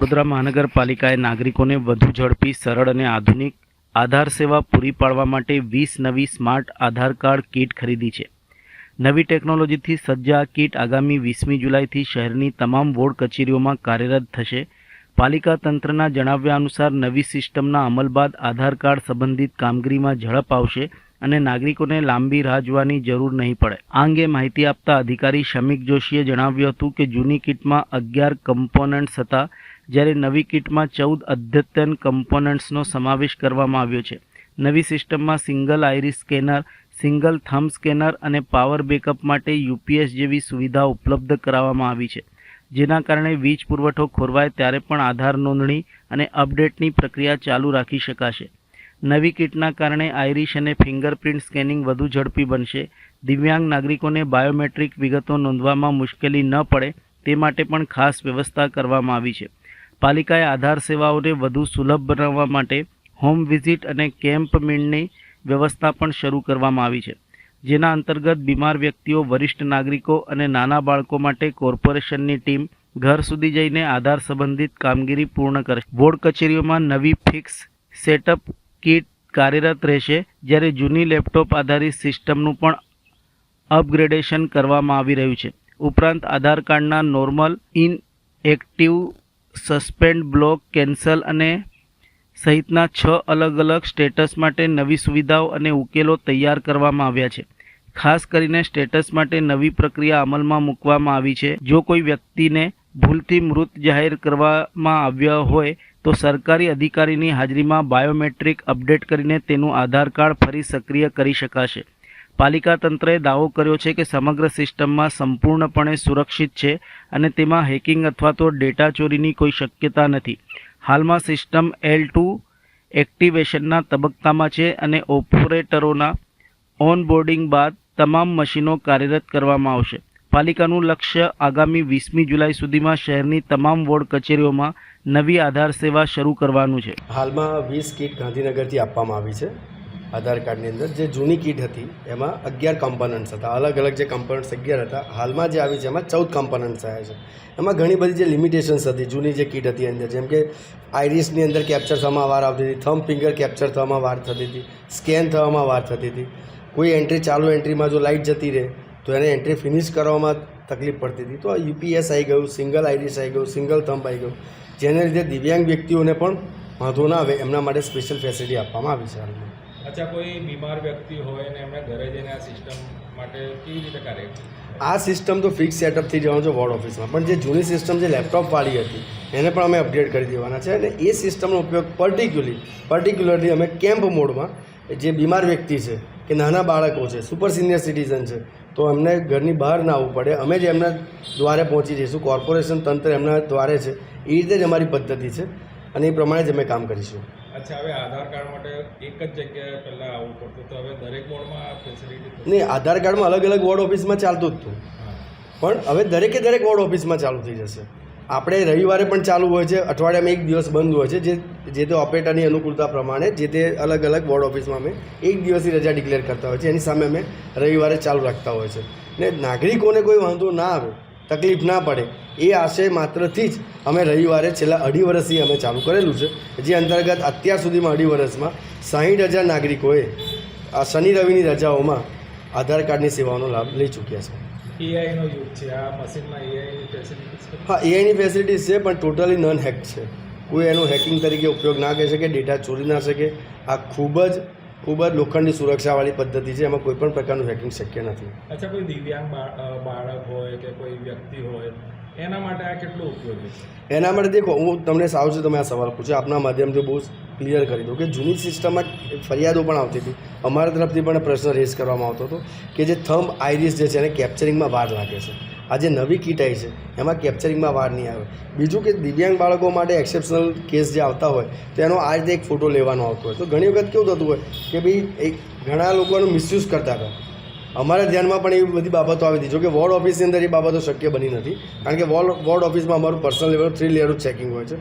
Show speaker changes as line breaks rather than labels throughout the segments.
વડોદરા મહાનગરપાલિકાએ નાગરિકોને વધુ ઝડપી, સરળ અને આધુનિક આધાર સેવા પૂરી પાડવા માટે 20 નવી સ્માર્ટ આધાર કાર્ડ કીટ ખરીદી છે. નવી ટેકનોલોજીથી સજ્જ આ કીટ આગામી 20મી જુલાઈથી શહેરની તમામ વોર્ડ કચેરીઓમાં કાર્યરત થશે. પાલિકા તંત્રના જણાવ્યા અનુસાર નવી સિસ્ટમના અમલ બાદ આધાર કાર્ડ સંબંધિત કામગીરીમાં ઝડપ આવશે અને નાગરિકોને લાંબી રાહ જોવાની જરૂર નહીં પડે. આ અંગે માહિતી આપતા અધિકારી શમિક જોશીએ જણાવ્યું હતું કે જૂની કીટમાં 11 કમ્પોનન્ટ્સ હતા, જ્યારે નવી કીટમાં 14 અદ્યતન કમ્પોનન્ટ્સનો સમાવેશ કરવામાં આવ્યો છે. નવી સિસ્ટમમાં single iris scanner, single thumb scanner અને પાવર બેકઅપ માટે UPS જેવી સુવિધા ઉપલબ્ધ કરાવવામાં આવી છે, જેના કારણે વીજ પુરવઠો ખોરવાય ત્યારે પણ આધાર નોંધણી અને અપડેટની પ્રક્રિયા ચાલુ રાખી શકાશે. નવી કીટના કારણે આઈરિશ અને ફિંગરપ્રિન્ટ સ્કેનિંગ વધુ ઝડપી બનશે. દિવ્યાંગ નાગરિકોને બાયોમેટ્રિક વિગતો નોંધવામાં મુશ્કેલી ન પડે તે માટે પણ ખાસ વ્યવસ્થા કરવામાં આવી છે. પાલિકાએ આધાર સેવાઓને વધુ સુલભ બનાવવા માટે હોમ વિઝિટ અને કેમ્પ મીટની વ્યવસ્થા પણ શરૂ કરવામાં આવી છે, જેના અંતર્ગત બીમાર વ્યક્તિઓ, વરિષ્ઠ નાગરિકો અને નાના બાળકો માટે કોર્પોરેશનની ટીમ ઘર સુધી જઈને આધાર સંબંધિત કામગીરી પૂર્ણ કરશે. વોર્ડ કચેરીઓમાં નવી ફિક્સ સેટઅપ કીટ કાર્યરત રહેશે, જ્યારે જૂની લેપટોપ આધારિત સિસ્ટમનું પણ અપગ્રેડેશન કરવામાં આવી રહ્યું છે. ઉપરાંત આધાર કાર્ડના normal, inactive, suspend, block, cancel અને સહિતના 6 અલગ અલગ સ્ટેટસ માટે નવી સુવિધાઓ અને ઉકેલો તૈયાર કરવામાં આવ્યા છે. ખાસ કરીને સ્ટેટસ માટે નવી પ્રક્રિયા અમલમાં મૂકવામાં આવી છે. જો કોઈ વ્યક્તિને ભૂલથી મૃત જાહેર કરવામાં આવ્યા હોય તો સરકારી અધિકારીની હાજરીમાં બાયોમેટ્રિક અપડેટ કરીને તેનું આધાર કાર્ડ ફરી સક્રિય કરી શકાશે. પાલિકા તંત્રએ દાવો કર્યો છે કે સમગ્ર સિસ્ટમમાં સંપૂર્ણપણે સુરક્ષિત છે અને તેમાં હેકિંગ અથવા તો ડેટા ચોરીની કોઈ શક્યતા નથી. હાલમાં સિસ્ટમ L2 એક્ટિવેશનના તબક્કામાં છે અને ઓપરેટરોના ઓનબોર્ડિંગ બાદ તમામ મશીનો કાર્યરત કરવામાં આવશે. પાલિકાનું લક્ષ્ય આગામી 20મી જુલાઈ સુધીમાં શહેરની તમામ વોર્ડ કચેરીઓમાં નવી આધાર સેવા શરૂ કરવાનું છે.
હાલમાં 20 કીટ ગાંધીનગરથી આપવામાં આવી છે. આધાર કાર્ડની અંદર જે જૂની કીટ હતી એમાં 11 કમ્પોનન્ટ્સ હતા, અલગ અલગ જે કમ્પોનન્ટ્સ 11 હતા. હાલમાં જે આવી છે એમાં 14 કમ્પોનન્ટ્સ આવ્યા છે. એમાં ઘણી બધી જે લિમિટેશન્સ હતી જૂની જે કીટ હતી અંદર, જેમ કે આઈરિસની અંદર કેપ્ચર થવામાં વાર આવતી હતી, થમ્બ ફિંગર કેપ્ચર થવામાં વાર થતી હતી, સ્કેન થવામાં વાર થતી હતી. કોઈ એન્ટ્રી, ચાલુ એન્ટ્રીમાં જો લાઇટ જતી રહે તો એને એન્ટ્રી ફિનિશ કરવામાં તકલીફ પડતી હતી. તો UPS આવી ગયું, સિંગલ આઈરિસ આવી ગયું, સિંગલ થમ્બ આવી ગયું, જેને લીધે દિવ્યાંગ વ્યક્તિઓને પણ વાંધો ના આવે એમના માટે સ્પેશિયલ ફેસિલિટી આપવામાં આવી છે હાલમાં.
અચ્છા, કોઈ બીમાર વ્યક્તિ હોય અને એમણે ઘરે જઈને આ સિસ્ટમ માટે કેવી રીતે કાર્ય કરે?
આ સિસ્ટમ તો ફિક્સ સેટઅપથી જવાનું છે વોર્ડ ઓફિસમાં, પણ જે જૂની સિસ્ટમ જે લેપટોપવાળી હતી એને પણ અમે અપડેટ કરી દેવાના છે. અને એ સિસ્ટમનો ઉપયોગ પર્ટિક્યુલરલી અમે કેમ્પ મોડમાં જે બીમાર વ્યક્તિ છે કે નાના બાળકો છે, સુપર સિનિયર સિટીઝન છે, તો એમને ઘરની બહાર ના આવવું પડે, અમે જ એમના દ્વારે પહોંચી જઈશું. કોર્પોરેશન તંત્ર એમના દ્વારે છે, એ રીતે જ અમારી પદ્ધતિ છે અને એ પ્રમાણે જ અમે કામ કરીશું.
અચ્છા, હવે આધાર કાર્ડ માટે એક જ જગ્યાએ પહેલાં આવવું પડતું, તો હવે દરેક વોર્ડમાં આ ફેસિલિટી?
નહીં, આધાર કાર્ડમાં અલગ અલગ વોર્ડ ઓફિસમાં ચાલતું જ હતું, પણ હવે દરેક વોર્ડ ઓફિસમાં ચાલુ થઈ જશે. આપણે રવિવારે પણ ચાલુ હોય છે, અઠવાડિયામાં એક દિવસ બંધ હોય છે, જે તે ઓપરેટરની અનુકૂળતા પ્રમાણે જે તે અલગ અલગ વોર્ડ ઓફિસમાં અમે એક દિવસની રજા ડિક્લેર કરતા હોય છે, એની સામે અમે રવિવારે ચાલુ રાખતા હોય છે. ને નાગરિકોને કોઈ વાંધો ના આવે, તકલીફ ના પડે એ આશય માત્રથી જ અમે રવિવારે છેલ્લા 2.5 વર્ષથી અમે ચાલુ કરેલું છે, જે અંતર્ગત અત્યાર સુધીમાં 2.5 વર્ષમાં 60,000 નાગરિકોએ આ શનિ રવિની રજાઓમાં આધાર કાર્ડની સેવાઓનો લાભ લઈ ચૂક્યા છે.
AIનો યુગ છે, આ મશીનમાં AIની ફેસિલિટીઝ?
હા, AIની ફેસિલિટીઝ છે, પણ ટોટલી નોન હેક છે. કોઈ એનો હેકિંગ તરીકે ઉપયોગ ના કરી શકે, ડેટા ચોરી ના શકે. આ ખૂબ જ લોખંડની સુરક્ષાવાળી પદ્ધતિ છે, એમાં કોઈ પણ પ્રકારનું હેકિંગ શક્ય નથી.
અચ્છા, કોઈ દિવ્યાંગ બાળક હોય કે કોઈ વ્યક્તિ હોય એના માટે આ કેટલું ઉપયોગી છે?
એના માટે દેખો, હું તમને સાવ છું, તમે આ સવાલ પૂછો, આપના માધ્યમથી બહુ ક્લિયર કરી દઉં કે જૂની સિસ્ટમમાં ફરિયાદો પણ આવતી હતી, અમારા તરફથી પણ પ્રશ્ન રેઝ કરવામાં આવતો હતો કે જે થમ્બ આઈરિસ જે છે એને કેપ્ચરિંગમાં વાર લાગે છે. આ જે નવી કીટ આવી છે એમાં કેપ્ચરિંગમાં વાર નહીં આવે. બીજું કે દિવ્યાંગ બાળકો માટે એક્સેપ્શનલ કેસ જે આવતા હોય તો એનો આ રીતે એક ફોટો લેવાનો આવતો હોય, તો ઘણી વખત કેવું થતું હોય કે ભાઈ ઘણા લોકો એનો મિસયુઝ કરતા હતા. અમારા ધ્યાનમાં પણ એવી બધી બાબતો આવી હતી, જો કે વોર્ડ ઓફિસની અંદર એ બાબતો શક્ય બની નથી, કારણ કે વોર્ડ ઓફિસમાં અમારું પર્સનલ લેવલ 3 લેયરનું ચેકિંગ હોય છે.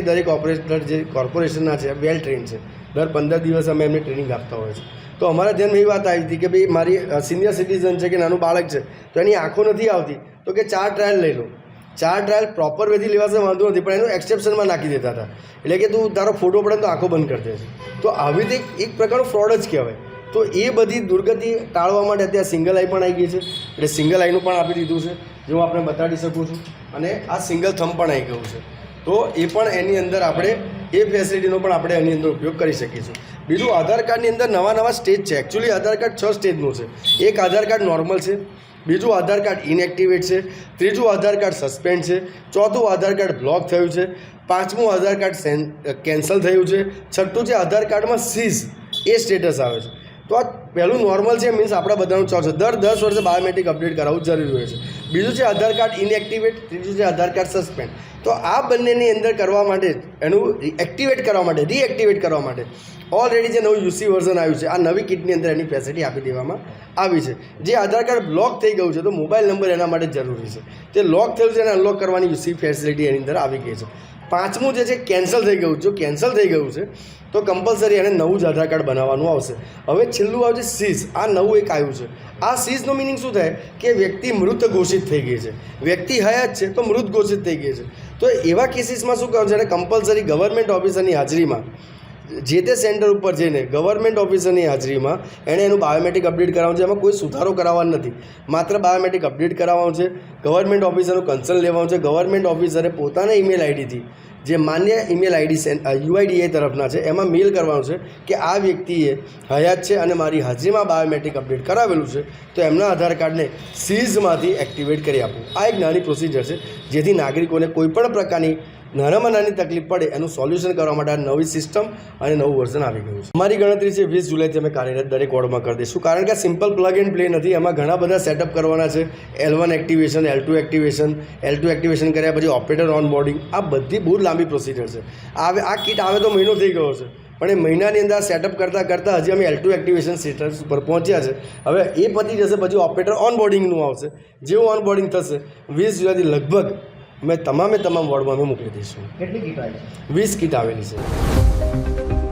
દરેક ઓપરેટર જે કોર્પોરેશનના છે વેલ ટ્રેન્ડ છે, દર 15 દિવસ અમે એમને ટ્રેનિંગ આપતા હોય છે. તો અમારા ધ્યાનમાં એ વાત આવી હતી કે ભાઈ મારી સિનિયર સિટીઝન છે કે નાનું બાળક છે તો એની આંખો નથી આવતી, તો કે 4 ટ્રાયલ લઈ લો. 4 ટ્રાયલ પ્રોપર વેથી લેવાશે વાંધો નથી, પણ એનું એક્સેપ્શનમાં નાખી દેતા હતા. એટલે કે તું તારો ફોટો પડે તો આંખો બંધ કરી દેશે. તો આવી રીતે એક પ્રકારનું ફ્રોડ જ કહેવાય. તો એ બધી દુર્ગતિ ટાળવા માટે અત્યારે સિંગલ આઈ પણ આવી ગઈ છે. એટલે સિંગલ આઈનું પણ આપી દીધું છે, જે હું આપણે બતાડી શકું છું. અને આ સિંગલ થંબ પણ આવી ગયું છે. તો એ પણ એની અંદર આપણે એ ફેસિલિટીનો પણ આપણે એની અંદર ઉપયોગ કરી શકીશું. બીજું, આધાર કાર્ડની અંદર નવા સ્ટેજ છે. એકચ્યુઅલી આધાર કાર્ડ 6 સ્ટેજનું છે. એક આધાર કાર્ડ નોર્મલ છે, બીજું આધાર કાર્ડ ઇનએક્ટિવેટ છે, ત્રીજું આધાર કાર્ડ સસ્પેન્ડ છે, ચોથું આધાર કાર્ડ બ્લોક થયું છે, પાંચમું આધાર કાર્ડ કેન્સલ થયું છે, છઠ્ઠું છે આધાર કાર્ડમાં સીઝ એ સ્ટેટસ આવે છે. તો આ પહેલું નોર્મલ છે, મીન્સ આપણા બધાનું ચોક છે. દર 10 વર્ષે બાયોમેટ્રિક અપડેટ કરાવવું જરૂરી હોય છે. બીજું છે આધાર કાર્ડ ઇનએક્ટિવેટ, ત્રીજું છે આધાર કાર્ડ સસ્પેન્ડ. તો આ બંનેની અંદર કરવા માટે, એનું એક્ટિવેટ કરવા માટે, રીએક્ટિવેટ કરવા માટે ઓલરેડી જે નવું યુસી વર્ઝન આવ્યું છે, આ નવી કિટની અંદર એની ફેસિલિટી આપી દેવામાં આવી છે. જે આધાર કાર્ડ બ્લોક થઈ ગયું છે, તો મોબાઈલ નંબર એના માટે જરૂરી છે. તે લોક થયું છે, એને અનલોક કરવાની યુસી ફેસિલિટી એની અંદર આવી ગઈ છે. પાંચમું જે છે કેન્સલ થઈ ગયું. જો કેન્સલ થઈ ગયું છે તો કમ્પલસરી એને નવું જ આધાર કાર્ડ બનાવવાનું આવશે. હવે છેલ્લું આવશે સીઝ. આ નવું એક આવ્યું છે. આ સીઝનો મિનિંગ શું થાય કે વ્યક્તિ મૃત ઘોષિત થઈ ગઈ છે. વ્યક્તિ હયાત છે તો મૃત ઘોષિત થઈ ગઈ છે. તો એવા કેસીસમાં શું કહ્યું છે, એને કમ્પલસરી ગવર્મેન્ટ ઓફિસરની હાજરીમાં, જે તે સેન્ટર ઉપર જઈને ગવર્મેન્ટ ઓફિસરની હાજરીમાં એણે એનું બાયોમેટ્રિક અપડેટ કરાવવાનું છે. એમાં કોઈ સુધારો કરાવવાનો નથી, માત્ર બાયોમેટ્રિક અપડેટ કરાવવાનું છે. ગવર્મેન્ટ ઓફિસરનું કન્સલ્ટ લેવાનું છે. ગવર્મેન્ટ ઓફિસરે પોતાના ઈમેલ આઈડીથી, જે માન્ય ઈમેલ આઈડી યુઆઈડીએ તરફના છે, એમાં મેલ કરવાનું છે કે આ વ્યક્તિએ હયાત છે અને મારી હાજરીમાં બાયોમેટ્રિક અપડેટ કરાવેલું છે, તો એમના આધાર કાર્ડને સીઝમાંથી એક્ટિવેટ કરી આપવું. આ એક નાની પ્રોસિજર છે, જેથી નાગરિકોને કોઈપણ પ્રકારની નાનામાં નાની તકલીફ પડે એનું સોલ્યુશન કરવા માટે આ નવી સિસ્ટમ અને નવું વર્ઝન આવી ગયું છે. અમારી ગણતરી છે 20 જુલાઈથી અમે કાર્યરત દરેક વોર્ડમાં કરી દઈશું. કારણ કે આ સિમ્પલ પ્લગ એન્ડ પ્લે નથી, એમાં ઘણા બધા સેટઅપ કરવાના છે. L1 activation, L2 activation, L2 activation કર્યા પછી ઓપરેટર ઓન બોર્ડિંગ. આ બધી બહુ લાંબી પ્રોસિજર છે. આ કિટ આવે તો મહિનો થઈ ગયો છે, પણ એ મહિનાની અંદર સેટઅપ કરતાં હજી અમે L2 એક્ટિવેશન સ્ટેટસ ઉપર પહોંચ્યા છે. હવે એ પતી જશે પછી ઓપરેટર ઓન બોર્ડિંગનું આવશે. જેવું ઓન બોર્ડિંગ થશે 20 જુલાઈથી લગભગ અમે તમામ વોર્ડમાં અમે મોકલી દઈશું.
કેટલી કીટ આવી છે?
20 કીટ આવેલી છે.